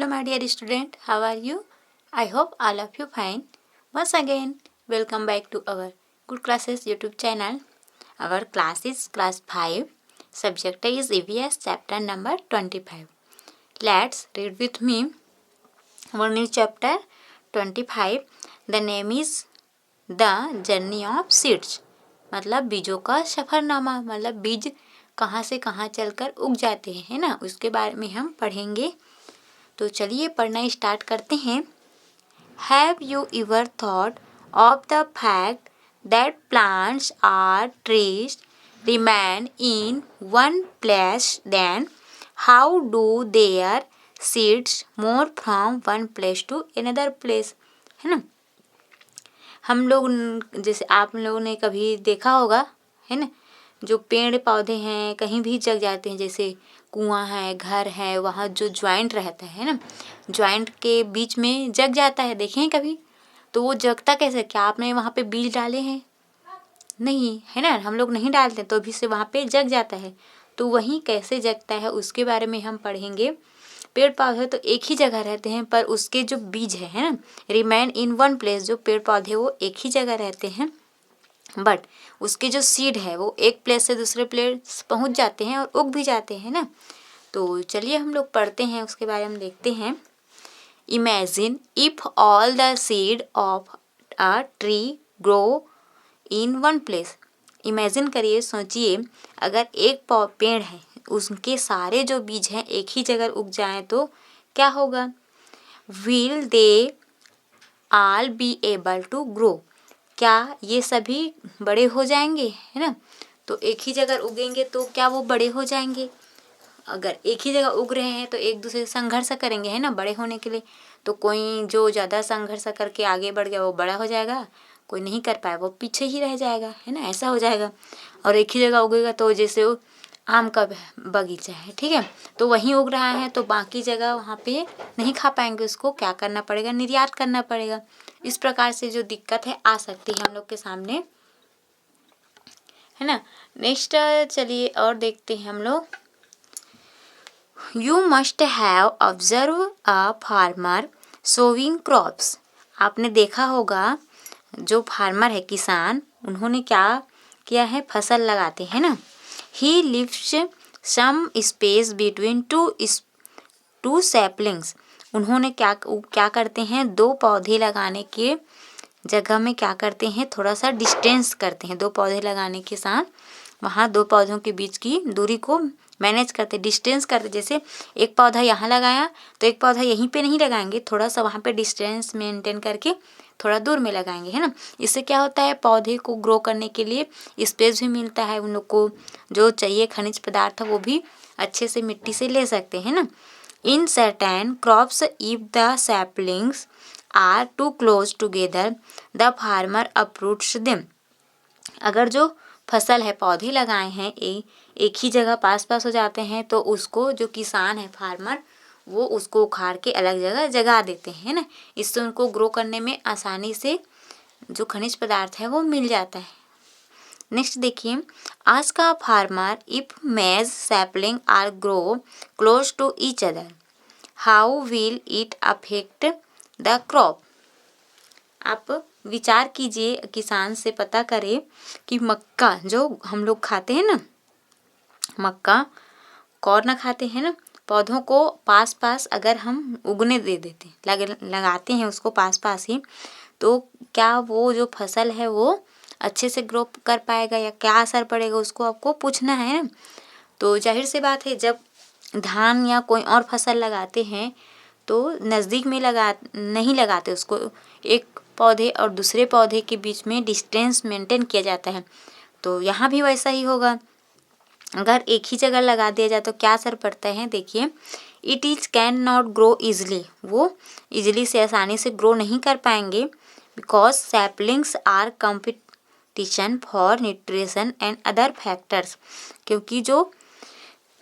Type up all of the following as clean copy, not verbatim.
Hello my dear student, how are you? I hope all of you fine. Once again, welcome back to our Good Classes YouTube channel. Our class is class 5. Subject is EVS chapter number 25. Let's read with me our new chapter 25. The name is The Journey of Seeds. मतलब बीजों का सफ़रनामा, मतलब बीज कहाँ से कहाँ चलकर उग जाते हैं, है ना, उसके बारे में हम पढ़ेंगे। तो चलिए पढ़ना स्टार्ट करते हैं। Have you ever thought of the fact that plants are trees remain in one place, then how do their seeds move from one place to another place, है ना। हम लोग जैसे आप लोगों ने कभी देखा होगा, है ना, जो पेड़ पौधे हैं कहीं भी जग जाते हैं, जैसे कुआं है, घर है, वहाँ जो ज्वाइंट रहता है ना, ज्वाइंट के बीच में जग जाता है, देखे हैं कभी? तो वो जगता कैसे? क्या आपने वहाँ पे बीज डाले हैं? नहीं, है ना, हम लोग नहीं डालते तो भी से वहाँ पे जग जाता है। तो वहीं कैसे जगता है उसके बारे में हम पढ़ेंगे। पेड़ पौधे तो एक ही जगह रहते हैं, पर उसके जो बीज है ना, रिमेन इन वन प्लेस, जो पेड़ पौधे वो एक ही जगह रहते हैं, बट उसके जो सीड है वो एक प्लेस से दूसरे प्लेस पहुंच जाते हैं और उग भी जाते हैं ना। तो चलिए हम लोग पढ़ते हैं, उसके बारे में देखते हैं। Imagine if all the seed of a tree grow in one place. Imagine करिए, सोचिए, अगर एक पेड़ है उसके सारे जो बीज हैं एक ही जगह उग जाएं तो क्या होगा? Will they all be able to grow. क्या ये सभी बड़े हो जाएंगे, है ना? तो एक ही जगह उगेंगे तो क्या वो बड़े हो जाएंगे? अगर एक ही जगह उग रहे हैं तो एक दूसरे से संघर्ष करेंगे, है ना, बड़े होने के लिए। तो कोई जो ज़्यादा संघर्ष करके आगे बढ़ गया वो बड़ा हो जाएगा, कोई नहीं कर पाया वो पीछे ही रह जाएगा, है ना, ऐसा हो जाएगा। और एक ही जगह उगेगा तो जैसे वो आम का बगीचा है, ठीक है, तो वहीं उग रहा है तो बाकी जगह वहाँ पे नहीं खा पाएंगे, उसको क्या करना पड़ेगा? निर्यात करना पड़ेगा। इस प्रकार से जो दिक्कत है आ सकती है हम लोग के सामने, है ना। नेक्स्ट चलिए और देखते हैं हम लोग। You must have observe a farmer sowing crops. आपने देखा होगा जो फार्मर है, किसान, उन्होंने क्या किया है? फसल लगाते हैं ना। He leaves some space between two saplings. उन्होंने क्या करते हैं? दो पौधे लगाने के जगह में क्या करते हैं? थोड़ा सा डिस्टेंस करते हैं। दो पौधे लगाने के साथ वहाँ दो पौधों के बीच की दूरी को मैनेज करते, डिस्टेंस करते। जैसे एक पौधा यहाँ लगाया तो एक पौधा यहीं पे नहीं लगाएंगे, थोड़ा सा वहाँ पे डिस्टेंस मेंटेन करके थोड़ा दूर में लगाएंगे, है ना। इससे क्या होता है? पौधे को ग्रो करने के लिए स्पेस भी मिलता है, उन लोग को जो चाहिए खनिज पदार्थ वो भी अच्छे से मिट्टी से ले सकते हैं ना। In certain crops if the saplings are too close together the farmer uproots them. अगर जो फसल है, पौधे लगाए हैं, एक ही जगह पास पास हो जाते हैं तो उसको जो किसान है, फार्मर, वो उसको उखाड़ के अलग जगह जगा देते हैं ना। इससे उनको ग्रो करने में आसानी से जो खनिज पदार्थ है वो मिल जाता है। नेक्स्ट देखिए, ask a farmer if maize sapling are grow close to each other, how will it affect the crop. आप विचार कीजिए, किसान से पता करें कि मक्का जो हम लोग खाते हैं ना, मक्का कॉर्न खाते हैं ना, पौधों को पास पास अगर हम उगने दे देते, लगाते हैं उसको पास पास ही, तो क्या वो जो फसल है वो अच्छे से ग्रो कर पाएगा या क्या असर पड़ेगा, उसको आपको पूछना है ना। तो जाहिर सी बात है, जब धान या कोई और फसल लगाते हैं तो नज़दीक में नहीं लगाते उसको, एक पौधे और दूसरे पौधे के बीच में डिस्टेंस मेंटेन किया जाता है। तो यहाँ भी वैसा ही होगा, अगर एक ही जगह लगा दिया जाए तो क्या असर पड़ता है? देखिए, it is can not grow easily, वो ईजिली से आसानी से ग्रो नहीं कर पाएंगे, because saplings are competition for nutrition and other factors. क्योंकि जो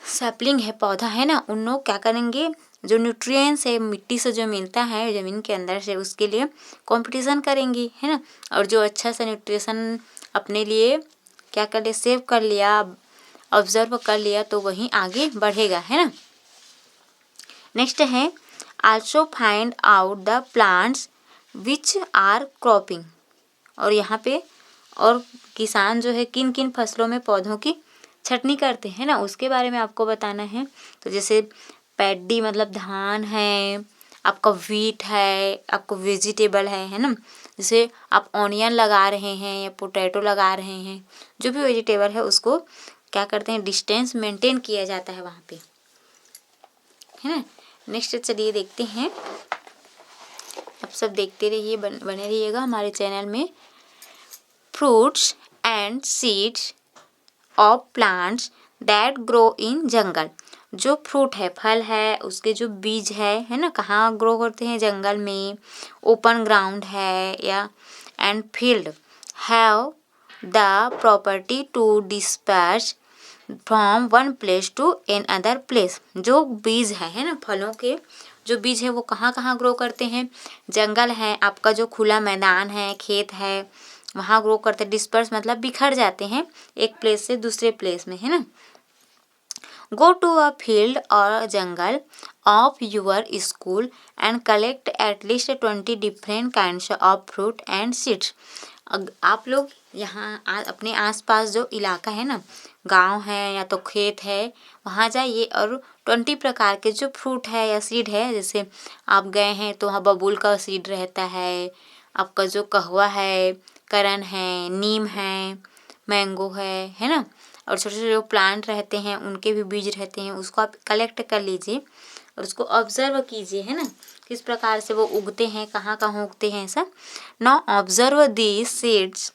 सैपलिंग है, पौधा है ना, उन लोग क्या करेंगे? जो न्यूट्रिएंट्स है मिट्टी से जो मिलता है ज़मीन के अंदर से, उसके लिए कंपटीशन करेंगी, है ना। और जो अच्छा सा न्यूट्रिशन अपने लिए क्या कर लिया? सेव कर लिया, ऑब्जर्व कर लिया, तो वहीं आगे बढ़ेगा, है ना। नेक्स्ट है, also find out the plants which are cropping. और यहाँ पे और किसान जो है किन किन फसलों में पौधों की छटनी करते हैं ना, उसके बारे में आपको बताना है। तो जैसे पैडी मतलब धान है, आपका व्हीट है, आपको वेजिटेबल है ना। जैसे आप ऑनियन लगा रहे हैं या पोटैटो लगा रहे हैं, जो भी वेजिटेबल है उसको क्या करते हैं, डिस्टेंस मेंटेन किया जाता है वहाँ पे, है ना। नेक्स्ट चलिए देखते हैं, आप सब देखते रहिए, बने रहिएगा हमारे चैनल में। Fruits and seeds of plants that grow in jungle. जो फ्रूट है, फल है, उसके जो बीज है ना, कहाँ ग्रो करते हैं, जंगल में, ओपन ग्राउंड है या and field, have the property to disperse from one place to another place. जो बीज है ना, फलों के जो बीज है वो कहाँ कहाँ ग्रो करते हैं, जंगल है, आपका जो खुला मैदान है, खेत है, वहाँ ग्रो करते हैं। डिस्पर्स मतलब बिखर जाते हैं एक प्लेस से दूसरे प्लेस में, है ना। गो टू अ फील्ड और जंगल of your school and collect at least 20 different kinds of fruit and seeds. आप लोग यहाँ अपने आसपास जो इलाका है ना, गांव है या तो खेत है, वहाँ जाइए और 20 प्रकार के जो फ्रूट है या सीड है, जैसे आप गए हैं तो वहाँ बबूल का सीड रहता है, आपका जो कहवा है, करण है, नीम है, मैंगो है ना। और छोटे छोटे जो प्लांट रहते हैं उनके भी बीज रहते हैं, उसको आप कलेक्ट कर लीजिए और उसको ऑब्जर्व कीजिए, है ना, किस प्रकार से वो उगते हैं, कहाँ कहाँ उगते हैं सब। Now observe these seeds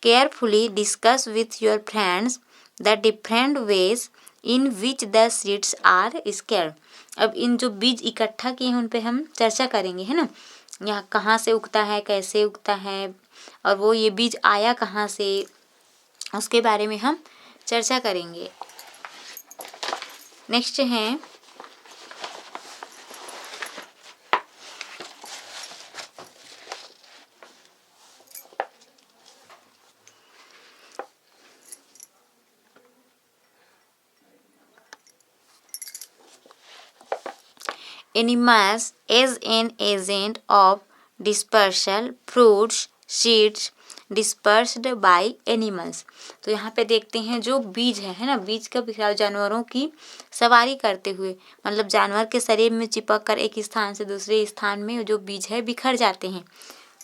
carefully, discuss with your friends the different ways in which the seeds are scared. अब इन जो बीज इकट्ठा किए हैं उन पे हम चर्चा करेंगे, है ना। यहाँ कहाँ से उगता है, कैसे उगता है, और वो ये बीज आया कहाँ से, उसके बारे में हम चर्चा करेंगे। नेक्स्ट है animals as an agent of dispersal, fruits, seeds dispersed by animals। तो यहाँ पे देखते हैं जो बीज है ना, बीज का बिखराव जानवरों की सवारी करते हुए, मतलब जानवर के शरीर में चिपक कर एक स्थान से दूसरे स्थान में जो बीज है बिखर जाते हैं।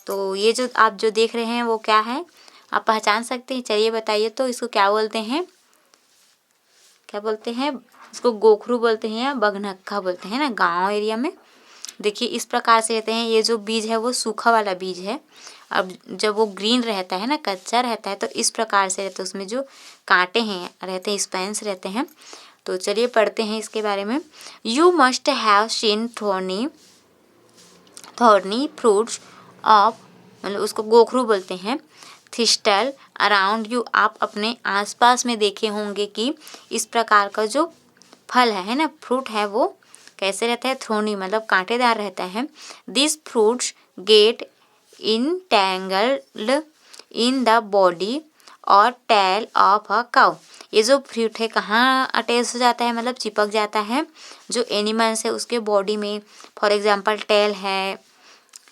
तो ये जो आप जो देख रहे हैं वो क्या है, आप पहचान सकते हैं, चलिए बताइए तो इसको क्या बोलते हैं, क्या बोलते हैं, इसको गोखरू बोलते हैं या बघनक्खा बोलते हैं ना, गांव एरिया में। देखिए इस प्रकार से रहते हैं, ये जो बीज है वो सूखा वाला बीज है। अब जब वो ग्रीन रहता है ना, कच्चा रहता है, तो इस प्रकार से रहता है, उसमें जो कांटे हैं रहते हैं, स्पाइन्स रहते हैं। तो चलिए पढ़ते हैं इसके बारे में। You must have scene thorny fruits of, मतलब उसको गोखरू बोलते हैं, थिस्टल अराउंड यू। आप अपने आसपास में देखे होंगे कि इस प्रकार का जो फल है ना, फ्रूट है, वो कैसे रहता है, थ्रोनी मतलब कांटेदार रहता है। This fruits get entangled in the body और टेल ऑफ अ काउ। ये जो फ्रूट है कहाँ अटैच हो जाता है, मतलब चिपक जाता है जो एनिमल्स है उसके बॉडी में। फॉर एग्जांपल टेल है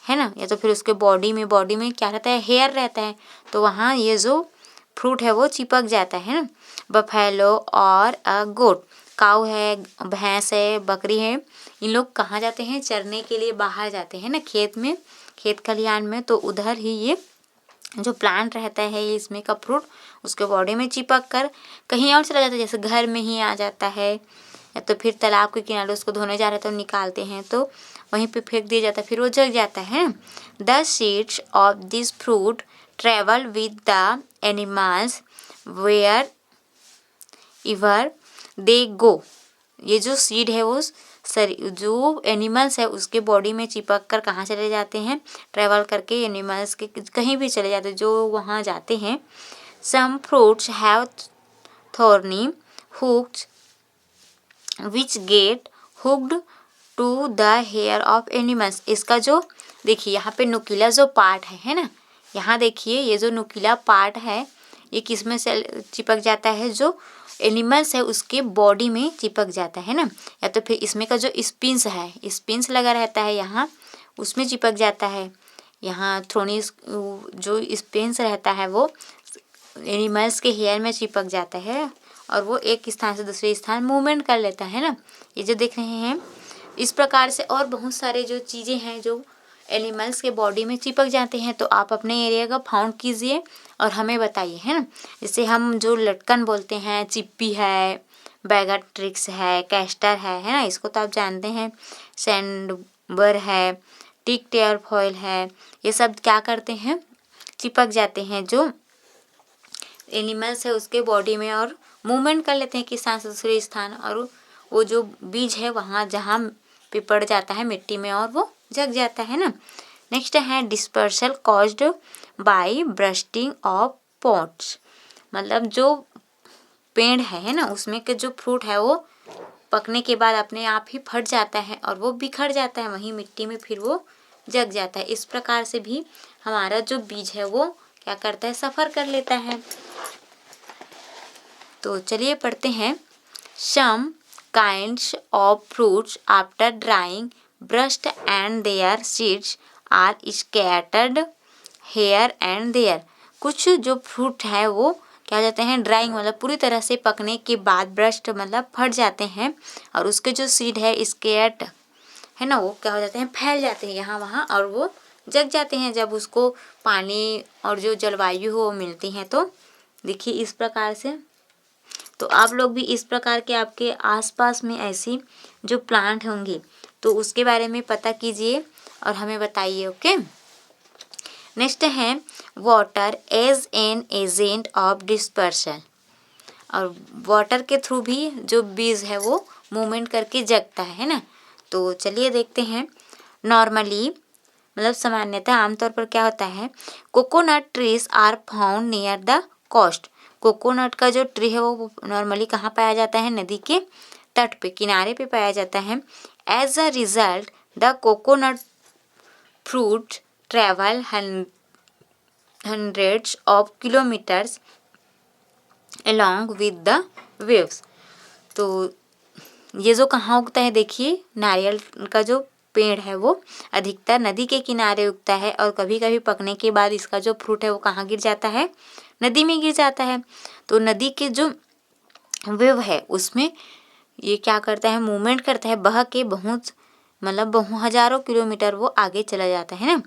ना, या तो फिर उसके बॉडी में क्या रहता है, हेयर रहता है, तो वहाँ ये जो फ्रूट है वो चिपक जाता है ना। बफेलो और अ गोट, काऊ है, भैंस है, बकरी है, इन लोग कहाँ जाते हैं, चरने के लिए बाहर जाते हैं ना, खेत में, खेत खलिहान में। तो उधर ही ये जो प्लांट रहता है, ये इसमें का फ्रूट उसके बॉडी में चिपक कर कहीं और चला जाता है, जैसे घर में ही आ जाता है, या तो फिर तालाब के किनारे उसको धोने जा रहे तो निकालते हैं तो वहीं पे फेंक दिया जाता है, फिर वो जल जाता है। The seeds of this fruit travel with the animals wherever they go. ये जो सीड है वो जो एनिमल्स है उसके बॉडी में चिपक कर कहाँ चले जाते हैं, ट्रेवल करके एनिमल्स के कहीं भी चले जाते हैं जो वहाँ जाते हैं। Some fruits have thorny hooks which get hooked to the hair of animals. इसका जो देखिए यहाँ पे नुकीला जो पार्ट है ना, यहाँ देखिए ये जो नुकीला पार्ट है ये किस में से चिपक जाता है, जो एनिमल्स है उसके बॉडी में चिपक जाता है ना, या तो फिर इसमें का जो स्पिन्स है, स्पिन्स लगा रहता है यहाँ, उसमें चिपक जाता है। यहाँ थ्रोनिस जो स्पिन्स रहता है वो एनिमल्स के हेयर में चिपक जाता है और वो एक स्थान से दूसरे स्थान मूवमेंट कर लेता है ना, ये जो देख रहे हैं। इस प्रकार से और बहुत सारे जो चीज़ें हैं जो एनिमल्स के बॉडी में चिपक जाते हैं, तो आप अपने एरिया का फाउंड कीजिए और हमें बताइए, है ना। जैसे हम जो लटकन बोलते हैं, चिप्पी है, बैगाट्रिक्स है, कैस्टर है ना, इसको तो आप जानते हैं। सैंडबर है, टिक टेयर फॉयल है, ये सब क्या करते हैं, चिपक जाते हैं जो एनिमल्स है उसके बॉडी में और मूवमेंट कर लेते हैं कि स्थान से दूसरे स्थान, और वो जो बीज है वहाँ जहाँ पे पड़ जाता है मिट्टी में और वो जग जाता है ना। नेक्स्ट है dispersal caused by bursting of pots, मतलब जो पेड़ है ना उसमें के जो फ्रूट है वो पकने के बाद अपने आप ही फट जाता है और वो बिखर जाता है वहीं मिट्टी में, फिर वो जग जाता है। इस प्रकार से भी हमारा जो बीज है वो क्या करता है, सफ़र कर लेता है। तो चलिए पढ़ते हैं। Some kinds of fruits after drying burst and their seeds are scattered here and there. कुछ जो फ्रूट है वो क्या हो जाते हैं, ड्राइंग मतलब पूरी तरह से पकने के बाद ब्रस्ट मतलब फट जाते हैं और उसके जो सीड है स्कैट है ना, वो क्या हो जाते हैं, फैल जाते हैं यहाँ वहाँ और वो जग जाते हैं जब उसको पानी और जो जलवायु हो वो मिलती हैं। तो देखिए इस प्रकार से, तो आप लोग भी इस प्रकार के आपके आसपास में ऐसी जो प्लांट होंगे तो उसके बारे में पता कीजिए और हमें बताइए। ओके, नेक्स्ट है water as an agent of dispersion, और वाटर के थ्रू भी जो बीज है वो मूवमेंट करके जगता है ना। तो चलिए देखते हैं। नॉर्मली मतलब सामान्यतः आमतौर पर क्या होता है, coconut trees are found near the coast. Coconut का जो ट्री है वो नॉर्मली कहाँ पाया जाता है, नदी के तट पे, किनारे पे पाया जाता है। As a result the coconut fruit travel hundreds of kilometers along with the waves। तो ये जो कहाँ उगता है, देखिए नारियल का जो पेड़ है वो अधिकतर नदी के किनारे उगता है और कभी कभी पकने के बाद इसका जो फ्रूट है वो कहाँ गिर जाता है, नदी में गिर जाता है। तो नदी के जो वेव है उसमें ये क्या करता है, मूवमेंट करता है, बह के बहुत मतलब हजारों किलोमीटर वो आगे चला जाता है ना।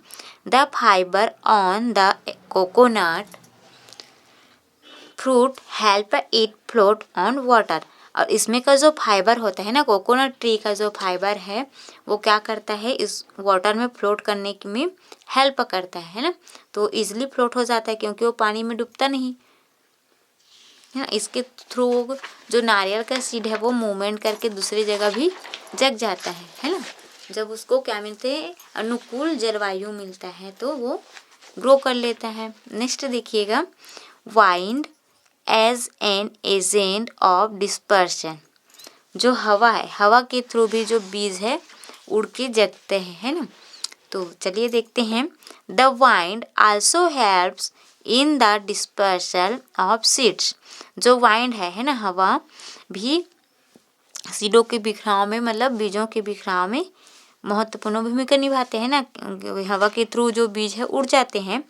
The fibre on the coconut fruit help it float on water, और इसमें का जो फाइबर होता है ना, कोकोनट ट्री का जो फाइबर है वो क्या करता है, इस वाटर में फ्लोट करने में हेल्प करता है ना। तो इजीली फ्लोट हो जाता है क्योंकि वो पानी में डूबता नहीं है ना। इसके थ्रू जो नारियल का सीड है वो मूवमेंट करके दूसरी जगह भी जग जाता है ना। जब उसको क्या मिलते हैं, अनुकूल जलवायु मिलता है तो वो ग्रो कर लेता है। नेक्स्ट देखिएगा, wind as an agent of dispersion, जो हवा है, हवा के थ्रू भी जो बीज है उड़ के जगते हैं, है ना। तो चलिए देखते हैं। The wind also helps in the dispersal of seeds, जो वाइंड है ना, हवा भी सीडों के बिखराव में मतलब बीजों के बिखराव में महत्वपूर्ण भूमिका निभाते हैं ना। हवा के थ्रू जो बीज है उड़ जाते हैं।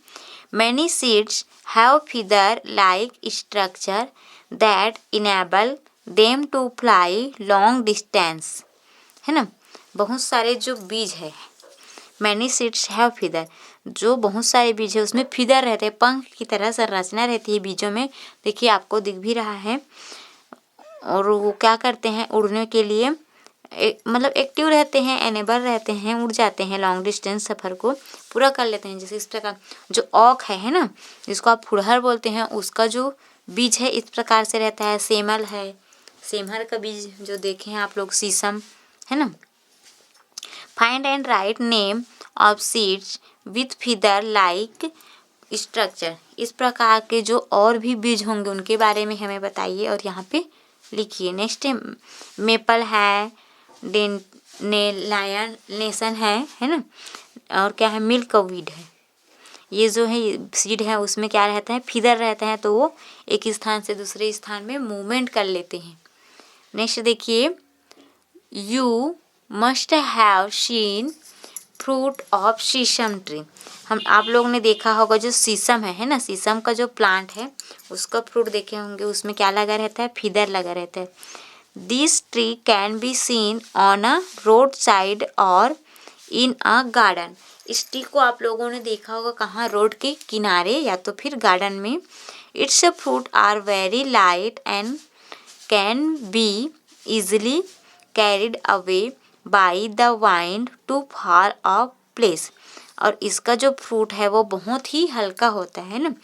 Many seeds have feather like structure that enable them to fly long distance, है ना। बहुत सारे जो बीज है, मैनी सीड्स हैव फीदर, जो बहुत सारे बीज है उसमें फीदर रहते हैं, पंख की तरह संरचना रहती है बीजों में, देखिए आपको दिख भी रहा है। और वो क्या करते हैं, उड़ने के लिए मतलब एक्टिव रहते हैं, एनेबल रहते हैं, उड़ जाते हैं, लॉन्ग डिस्टेंस सफ़र को पूरा कर लेते हैं। जैसे इस प्रकार जो ऑक है ना, जिसको आप फुड़हर बोलते हैं, उसका जो बीज है इस प्रकार से रहता है। सेमल है, सेमहर का बीज जो देखे हैं आप लोग, शीशम है ना। Find and write name of seeds with feather like structure, इस प्रकार के जो और भी बीज होंगे उनके बारे में हमें बताइए और यहाँ पे लिखिए। नेक्स्ट मेपल है, लायन नेशन है ना, और क्या है, मिल्क वीड है। ये जो है सीड है उसमें क्या रहता है, फीदर रहता है, तो वो एक स्थान से दूसरे स्थान में मूवमेंट कर लेते हैं। नेक्स्ट देखिए, you must have scene fruit of शीशम ट्री। आप लोगों ने देखा होगा जो शीशम है ना, शीशम का जो प्लांट है उसका फ्रूट देखे होंगे, उसमें क्या लगा रहता है, फीदर लगा रहता है। This tree can be seen on a road side और इन अ गार्डन। इस ट्री को आप लोगों ने देखा होगा कहाँ, रोड के किनारे या तो फिर गार्डन में। Its fruit are very light and can be easily carried away by the wind to far off place। और इसका जो फ्रूट है वो बहुत ही हल्का होता है ना,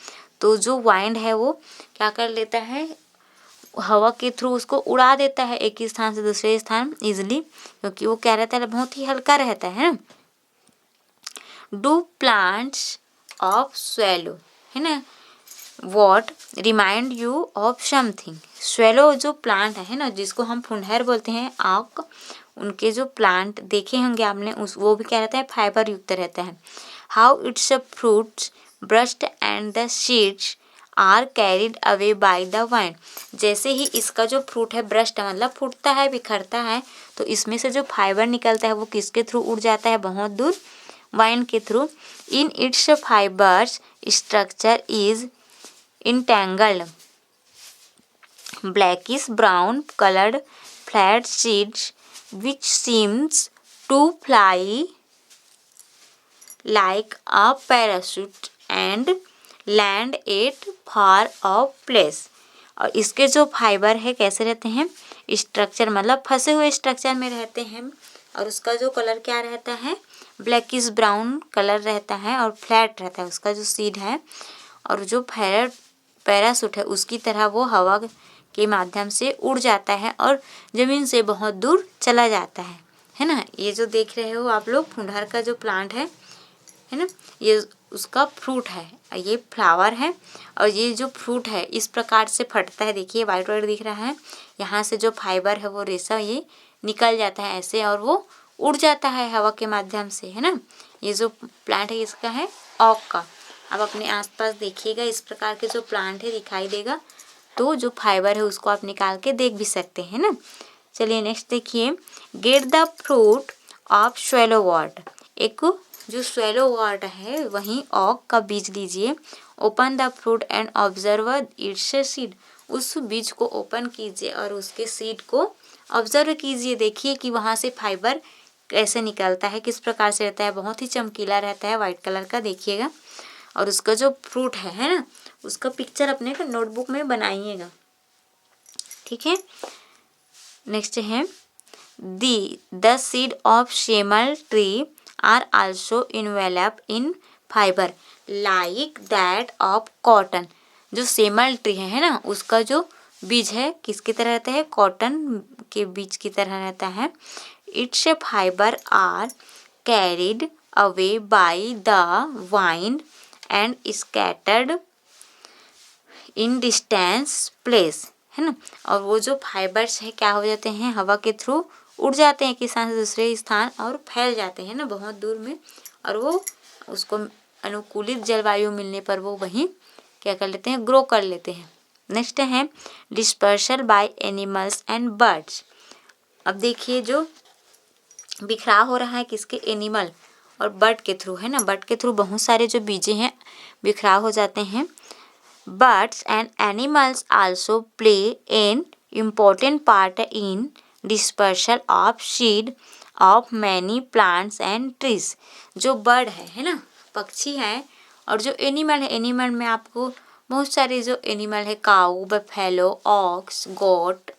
तो जो वाइंड है वो क्या कर लेता है, हवा के थ्रू उसको उड़ा देता है एक ही स्थान से दूसरे स्थान इजिली, क्योंकि वो क्या रहता है, बहुत ही हल्का रहता है ना। डू प्लांट्स ऑफ स्वेलो है ना, what remind you of something. Swallow जो प्लांट है ना, जिसको हम फुंडहर बोलते हैं, आँख, उनके जो प्लांट देखे होंगे आपने, उस वो भी क्या रहता है, फाइबर युक्त रहता है। How its a fruits burst and the seeds are carried away by the wind. जैसे ही इसका जो फ्रूट है ब्रस्ट मतलब फूटता है, बिखरता है, तो इसमें से जो फाइबर निकलता है वो किसके थ्रू उड़ जाता है, बहुत दूर, वाइंड के through. In its fibres structure is entangled blackish brown colored flat seeds which seems to fly like a parachute and land at far off place। और इसके जो फाइबर है कैसे रहते हैं, स्ट्रक्चर मतलब फंसे हुए स्ट्रक्चर में रहते हैं, और उसका जो कलर क्या रहता है, ब्लैकिश ब्राउन कलर रहता है और फ्लैट रहता है उसका जो सीड है, और जो पैराशूट है उसकी तरह वो हवा के माध्यम से उड़ जाता है और ज़मीन से बहुत दूर चला जाता है ना। ये जो देख रहे हो आप लोग फुंडहर का जो प्लांट है ना, ये उसका फ्रूट है, ये फ्लावर है, और ये जो फ्रूट है इस प्रकार से फटता है। देखिए वाइट वाइट दिख रहा है, यहाँ से जो फाइबर है वो रेशा ये निकल जाता है ऐसे, और वो उड़ जाता है हवा के माध्यम से, है ना। ये जो प्लांट है इसका है ऑक का। आप अपने आसपास देखिएगा, इस प्रकार के जो प्लांट है दिखाई देगा, तो जो फाइबर है उसको आप निकाल के देख भी सकते हैं ना। चलिए नेक्स्ट देखिए, get the fruit of swallow word. एक जो स्वेलो वर्ड है वहीं ऑक का बीज लीजिए। Open the fruit and observe it's seed. उस बीज को ओपन कीजिए और उसके सीड को ऑब्जर्व कीजिए, देखिए कि वहाँ से फाइबर कैसे निकलता है, किस प्रकार से रहता है, बहुत ही चमकीला रहता है, वाइट कलर का देखिएगा। और उसका जो फ्रूट है ना, उसका पिक्चर अपने नोटबुक में बनाइएगा, ठीक है। नेक्स्ट है, the seed of semal tree are also envelop in fibre like that of cotton. जो सेमल ट्री है ना, उसका जो बीज है किसकी तरह रहता है, कॉटन के बीज की तरह रहता है। Its fibre are carried away by the wind and scattered in distance place, है ना। और वो जो फाइबर्स है क्या हो जाते हैं, हवा के थ्रू उड़ जाते हैं एक स्थान से दूसरे स्थान और फैल जाते हैं ना बहुत दूर में, और वो उसको अनुकूलित जलवायु मिलने पर वो वहीं क्या कर लेते हैं, ग्रो कर लेते हैं। नेक्स्ट है dispersal by animals and birds. अब देखिए जो बिखराव हो रहा है किसके, एनिमल और बर्ड के थ्रू, है ना। बर्ड के थ्रू बहुत सारे जो बीजे हैं बिखराव हो जाते हैं। Birds and animals also play an important part in dispersal of seed of many plants and trees. जो बर्ड है ना, पक्षी है, और जो एनिमल है, एनिमल में आपको बहुत सारे जो एनिमल है, काऊ, बफेलो, ऑक्स, गोट,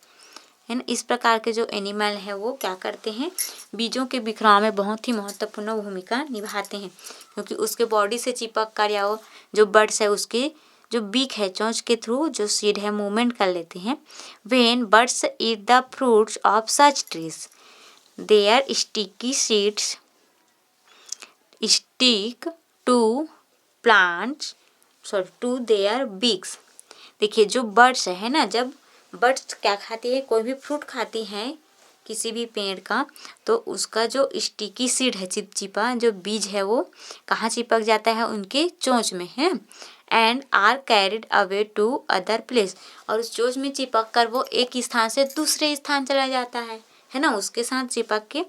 है ना, इस प्रकार के जो एनिमल है वो क्या करते हैं, बीजों के बिखराव में बहुत ही महत्वपूर्ण भूमिका निभाते हैं, क्योंकि उसके बॉडी से चिपक कर या वो जो बर्ड्स है उसके जो बीक है, चोंच के थ्रू जो सीड है मूवमेंट कर लेते हैं। When birds eat the fruits of such trees their sticky seeds stick to plants to their beaks. देखिए जो बर्ड्स है ना, जब बर्ड्स क्या खाती है, कोई भी फ्रूट खाती हैं किसी भी पेड़ का, तो उसका जो स्टिकी सीड है, चिपचिपा जो बीज है, वो कहाँ चिपक जाता है, उनके चोंच में, है। And are carried away to other place, और उस चोंच में चिपक कर वो एक स्थान से दूसरे स्थान चला जाता है ना, उसके साथ चिपक के।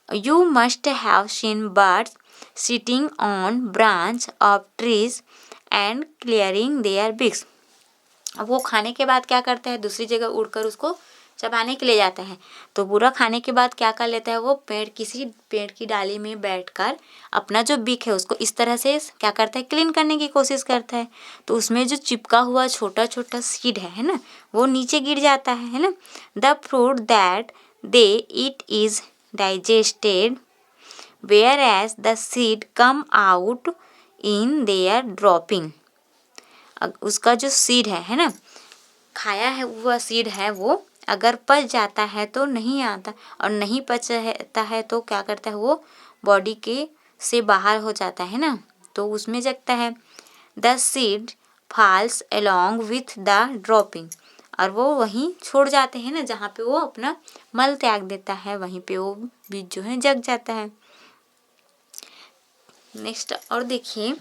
You must have seen birds sitting on branch of trees and clearing their beaks. अब वो खाने के बाद क्या करता है, दूसरी जगह उड़कर उसको चबाने के लिए जाता है। तो पूरा खाने के बाद क्या कर लेता है, वो किसी पेड़ की डाली में बैठकर अपना जो बिक है उसको इस तरह से क्या करता है, क्लीन करने की कोशिश करता है। तो उसमें जो चिपका हुआ छोटा छोटा सीड है ना, वो नीचे गिर जाता है ना। The fruit that they eat is digested whereas the seed come out in their dropping. उसका जो सीड है ना, खाया है हुआ सीड है, वो अगर पच जाता है तो नहीं आता, और नहीं पचता है तो क्या करता है, वो बॉडी के से बाहर हो जाता है ना, तो उसमें जगता है। The seed falls along with the dropping, और वो वहीं छोड़ जाते हैं ना, जहाँ पे वो अपना मल त्याग देता है, वहीं पे वो बीज जो है जग जाता है। नेक्स्ट और देखिए,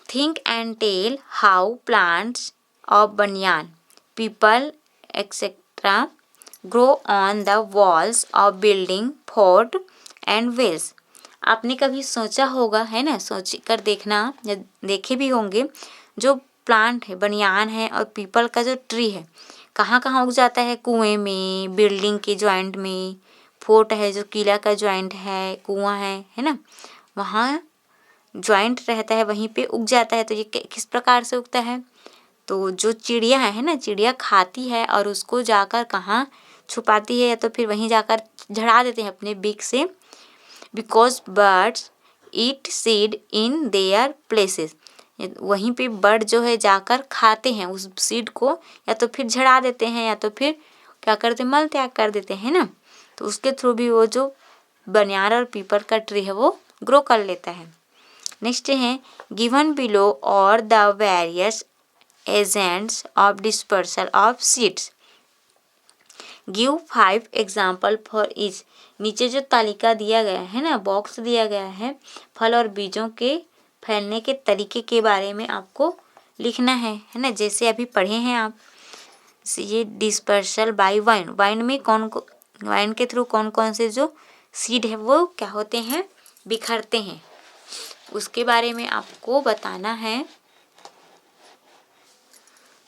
think and tell how plants of banyan, people, etc. grow on the walls of building, fort and wells। आपने कभी सोचा होगा, है ना, सोच कर देखना या देखे भी होंगे, जो प्लांट है, बनियान है और पीपल का जो ट्री है, कहाँ कहाँ उग जाता है, कुएं में, बिल्डिंग के जॉइंट में, फोर्ट है जो किला का जॉइंट है, कुआं है ना, वहाँ जॉइंट रहता है, वहीं पे उग जाता है। तो ये किस प्रकार से उगता है, तो जो चिड़िया है ना, चिड़िया खाती है और उसको जाकर कहाँ छुपाती है, या तो फिर वहीं जाकर झड़ा देते हैं अपने बीक से। Because birds eat seed in their places, वहीं पे बर्ड जो है जाकर खाते हैं उस सीड को, या तो फिर झड़ा देते हैं, या तो फिर क्या करते, मल त्याग कर देते हैं ना। तो उसके थ्रू भी वो जो बनियान और पीपल का ट्री है वो ग्रो कर लेता है। नेक्स्ट है, गिवन बिलो और the various agents of dispersal of seeds, give 5 example for each. नीचे जो तालिका दिया गया है ना, बॉक्स दिया गया है, फल और बीजों के फैलने के तरीके के बारे में आपको लिखना है ना, जैसे अभी पढ़े हैं आप। ये डिस्पर्सल बाय वाइन, वाइन के थ्रू कौन कौन से जो सीड है वो क्या होते हैं, बिखरते हैं, उसके बारे में आपको बताना है।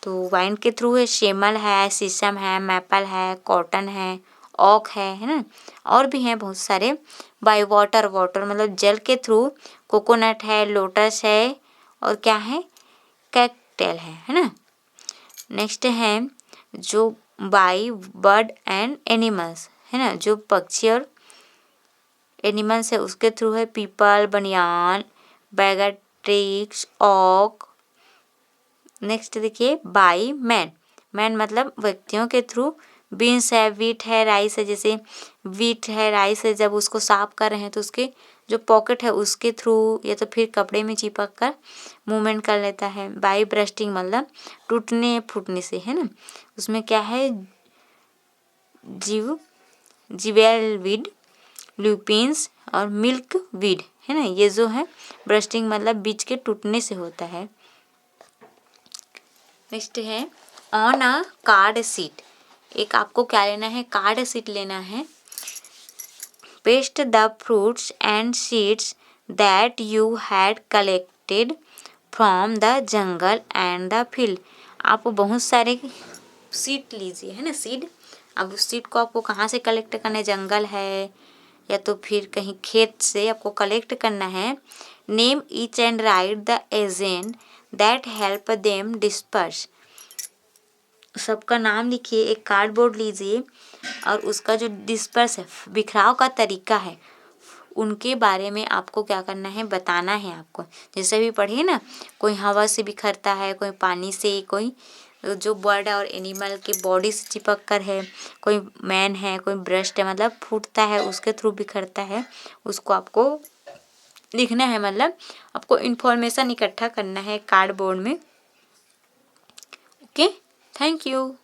तो वाइन के थ्रू है, शेमल है, शीशम है, मैपल है, कॉटन है, ओक है ना, और भी हैं बहुत सारे। बाय वाटर, वाटर मतलब जल के थ्रू कोकोनट है, लोटस है, और क्या है, कैक्टेल है ना। नेक्स्ट है जो बाय बर्ड एंड एनिमल्स, है ना, जो पक्षी और एनिमल्स है उसके थ्रू है, पीपल, बनियान, बैगट्रिक्स, ओक। नेक्स्ट देखिए, बाय मैन, मैन मतलब व्यक्तियों के थ्रू। बीन्स है, वीट है, राइस है, जैसे वीट है, राइस है, जब उसको साफ कर रहे हैं तो उसके जो पॉकेट है उसके थ्रू, या तो फिर कपड़े में चिपक कर मूवमेंट कर लेता है। बाय ब्रस्टिंग मतलब टूटने फूटने से, है ना, उसमें क्या है, जिवेल वीड, लुपिन्स और मिल्क वीड, है ना, ये जो है ब्रस्टिंग मतलब बीज के टूटने से होता है। नेक्स्ट है, ऑन अ कार्ड सीट, एक आपको क्या लेना है, कार्ड सीट लेना है। Paste the fruits and seeds that you had collected from the jungle and the field. आप बहुत सारे सीड लीजिए, है ना, सीड। अब उस सीड को आपको कहाँ से कलेक्ट करना है, जंगल है या तो फिर कहीं खेत से आपको कलेक्ट करना है। Name each and right the agent that help them disperse, सबका नाम लिखिए, एक कार्डबोर्ड लीजिए और उसका जो डिस्पर्स है, बिखराव का तरीका है, उनके बारे में आपको क्या करना है, बताना है आपको। जैसे भी पढ़े ना, कोई हवा से बिखरता है, कोई पानी से, कोई जो बर्ड और एनिमल के बॉडी से चिपक कर है, कोई मैन है, कोई ब्रस्ट है मतलब फूटता है उसके थ्रू बिखरता है, उसको आपको लिखना है, मतलब आपको इन्फॉर्मेशन इकट्ठा करना है कार्डबोर्ड में। Okay, thank you.